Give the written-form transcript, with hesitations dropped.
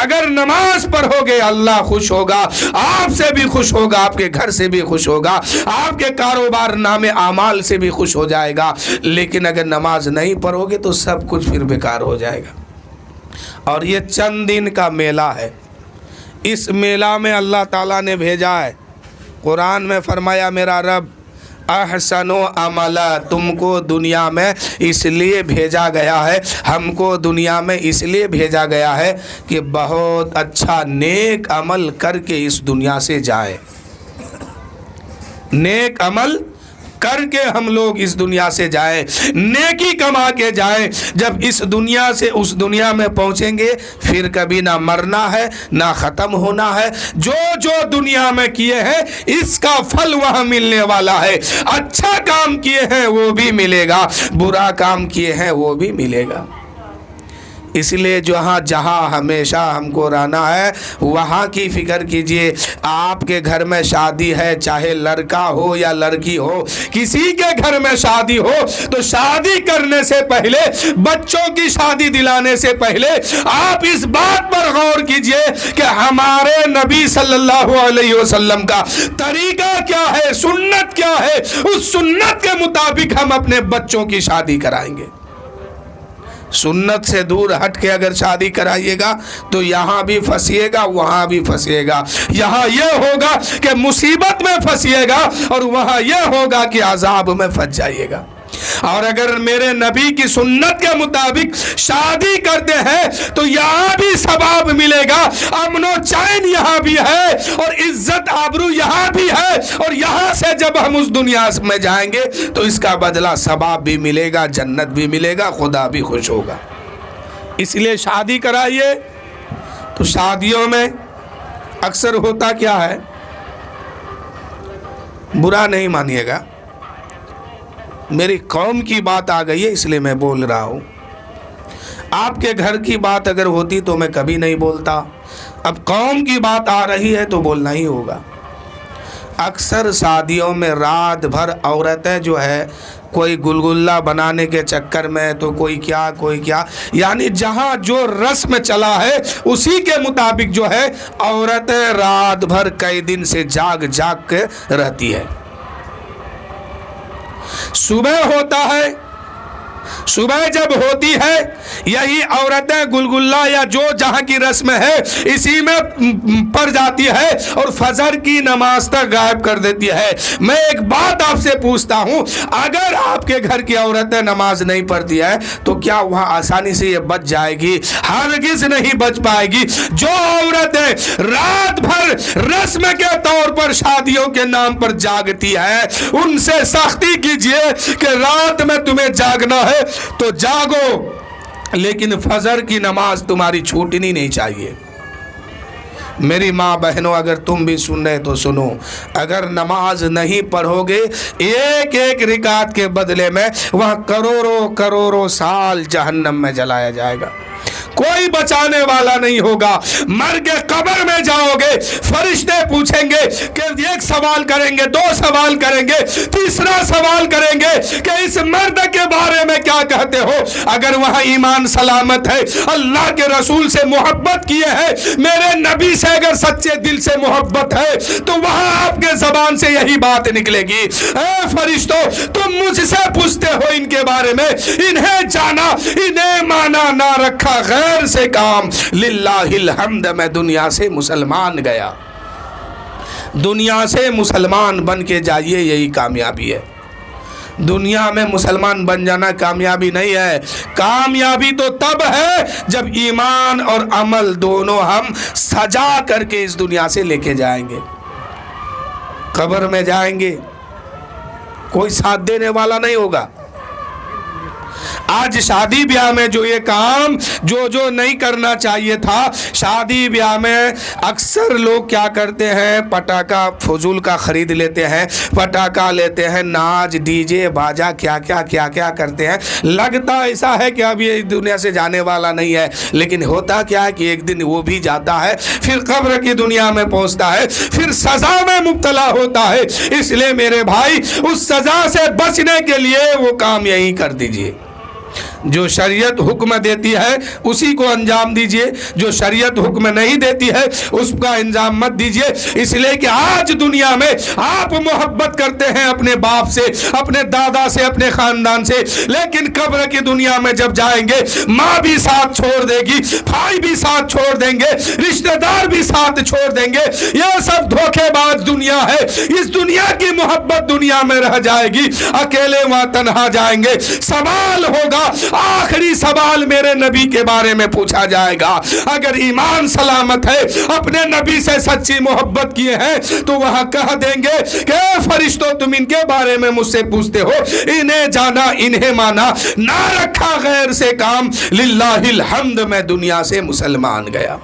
اگر نماز پڑھو گے اللہ خوش ہوگا، آپ سے بھی خوش ہوگا، آپ کے گھر سے بھی خوش ہوگا، آپ کے کاروبار نامے اعمال سے بھی خوش ہو جائے گا۔ لیکن اگر نماز نہیں پڑھو گے تو سب کچھ پھر بیکار ہو جائے گا۔ اور یہ چند دن کا میلہ ہے، اس میلہ میں اللہ تعالیٰ نے بھیجا ہے۔ قرآن میں فرمایا میرا رب احسن و عملا، تم کو دنیا میں اس لیے بھیجا گیا ہے، ہم کو دنیا میں اس لیے بھیجا گیا ہے کہ بہت اچھا نیک عمل کر کے اس دنیا سے جائے، نیک عمل کر کے ہم لوگ اس دنیا سے جائیں، نیکی کما کے جائیں۔ جب اس دنیا سے اس دنیا میں پہنچیں گے پھر کبھی نہ مرنا ہے نہ ختم ہونا ہے، جو جو دنیا میں کیے ہیں اس کا پھل وہاں ملنے والا ہے۔ اچھا کام کیے ہیں وہ بھی ملے گا، برا کام کیے ہیں وہ بھی ملے گا۔ اس لیے جہاں ہمیشہ ہم کو رہنا ہے وہاں کی فکر کیجئے۔ آپ کے گھر میں شادی ہے، چاہے لڑکا ہو یا لڑکی ہو، کسی کے گھر میں شادی ہو تو شادی کرنے سے پہلے، بچوں کی شادی دلانے سے پہلے آپ اس بات پر غور کیجئے کہ ہمارے نبی صلی اللہ علیہ وسلم کا طریقہ کیا ہے، سنت کیا ہے، اس سنت کے مطابق ہم اپنے بچوں کی شادی کرائیں گے۔ سنت سے دور ہٹ کے اگر شادی کرائیے گا تو یہاں بھی پھنسیے گا وہاں بھی پھنسیے گا، یہاں یہ ہوگا کہ مصیبت میں پھنسیے گا اور وہاں یہ ہوگا کہ عذاب میں پھنس جائیے گا۔ اور اگر میرے نبی کی سنت کے مطابق شادی کرتے ہیں تو یہاں بھی ثواب ملے گا، امن و چین یہاں بھی ہے اور عزت آبرو یہاں بھی ہے، اور یہاں سے جب ہم اس دنیا میں جائیں گے تو اس کا بدلہ ثواب بھی ملے گا، جنت بھی ملے گا، خدا بھی خوش ہوگا۔ اس لیے شادی کرائیے۔ تو شادیوں میں اکثر ہوتا کیا ہے، برا نہیں مانیے گا، میری قوم کی بات آ گئی ہے اس لیے میں بول رہا ہوں، آپ کے گھر کی بات اگر ہوتی تو میں کبھی نہیں بولتا، اب قوم کی بات آ رہی ہے تو بولنا ہی ہوگا۔ اکثر شادیوں میں رات بھر عورتیں جو ہے کوئی گلگلہ بنانے کے چکر میں تو کوئی کیا، یعنی جہاں جو رسم چلا ہے اسی کے مطابق جو ہے عورتیں رات بھر کئی دن سے جاگ کے رہتی ہے۔ صبح ہوتا ہے، صبح جب ہوتی ہے یہی عورتیں گلگلہ یا جو جہاں کی رسم ہے اسی میں پڑ جاتی ہے اور فجر کی نماز تک غائب کر دیتی ہے۔ میں ایک بات آپ سے پوچھتا ہوں، اگر آپ کے گھر کی عورتیں نماز نہیں پڑھتی ہے تو کیا وہاں آسانی سے یہ بچ جائے گی؟ ہرگز نہیں بچ پائے گی۔ جو عورتیں رات بھر رسم کے طور پر شادیوں کے نام پر جاگتی ہے ان سے سختی کیجئے کہ رات میں تمہیں جاگنا ہے تو جاگو، لیکن فجر کی نماز تمہاری چھوٹنی نہیں چاہیے۔ میری ماں بہنوں، اگر تم بھی سن رہے تو سنو، اگر نماز نہیں پڑھو گے ایک ایک رکعت کے بدلے میں وہاں کروڑوں سال جہنم میں جلایا جائے گا، کوئی بچانے والا نہیں ہوگا۔ مر کے قبر میں جاؤ گے، فرشتے پوچھیں گے کہ ایک سوال کریں گے، دو سوال کریں گے، تیسرا سوال کریں گے کہ اس مرد کے بارے میں کیا کہتے ہو؟ اگر وہاں ایمان سلامت ہے، اللہ کے رسول سے محبت کیے ہیں، میرے نبی سے اگر سچے دل سے محبت ہے تو وہاں آپ کے زبان سے یہی بات نکلے گی، اے فرشتوں تم مجھ سے پوچھتے ہو ان کے بارے میں، انہیں جانا انہیں مانا نہ رکھا، غیر سے کام، للہ الحمد میں دنیا سے مسلمان گیا۔ دنیا سے مسلمان بن کے جائیے، یہی کامیابی ہے۔ دنیا میں مسلمان بن جانا کامیابی نہیں ہے، کامیابی تو تب ہے جب ایمان اور عمل دونوں ہم سجا کر کے اس دنیا سے لے کے جائیں گے۔ قبر میں جائیں گے کوئی ساتھ دینے والا نہیں ہوگا۔ آج شادی بیاہ میں جو یہ کام جو نہیں کرنا چاہیے تھا، شادی بیاہ میں اکثر لوگ کیا کرتے ہیں، پٹاخہ فضول کا خرید لیتے ہیں، پٹاخہ لیتے ہیں، ناچ ڈی جے باجا کیا کرتے ہیں۔ لگتا ایسا ہے کہ اب یہ دنیا سے جانے والا نہیں ہے، لیکن ہوتا کیا ہے کہ ایک دن وہ بھی جاتا ہے، پھر قبر کی دنیا میں پہنچتا ہے، پھر سزا میں مبتلا ہوتا ہے۔ اس لیے میرے بھائی اس سزا سے بچنے کے لیے وہ کام یہی کر دیجئے۔ جو شریعت حکم دیتی ہے اسی کو انجام دیجئے، جو شریعت حکم نہیں دیتی ہے اس کا انجام مت دیجئے، اس لیے کہ آج دنیا میں آپ محبت کرتے ہیں اپنے باپ سے، اپنے دادا سے، اپنے خاندان سے، لیکن قبر کی دنیا میں جب جائیں گے ماں بھی ساتھ چھوڑ دے گی، بھائی بھی ساتھ چھوڑ دیں گے، رشتہ دار بھی ساتھ چھوڑ دیں گے، یہ سب دھوکے باز دنیا ہے، اس دنیا کی محبت دنیا میں رہ جائے گی، اکیلے وہاں تنہا جائیں گے۔ سوال ہوگا، آخری سوال میرے نبی کے بارے میں پوچھا جائے گا، اگر ایمان سلامت ہے، اپنے نبی سے سچی محبت کیے ہیں تو وہاں کہہ دیں گے کہ فرشتوں تم ان کے بارے میں مجھ سے پوچھتے ہو، انہیں جانا انہیں مانا، نہ رکھا غیر سے کام، للہ الحمد میں دنیا سے مسلمان گیا۔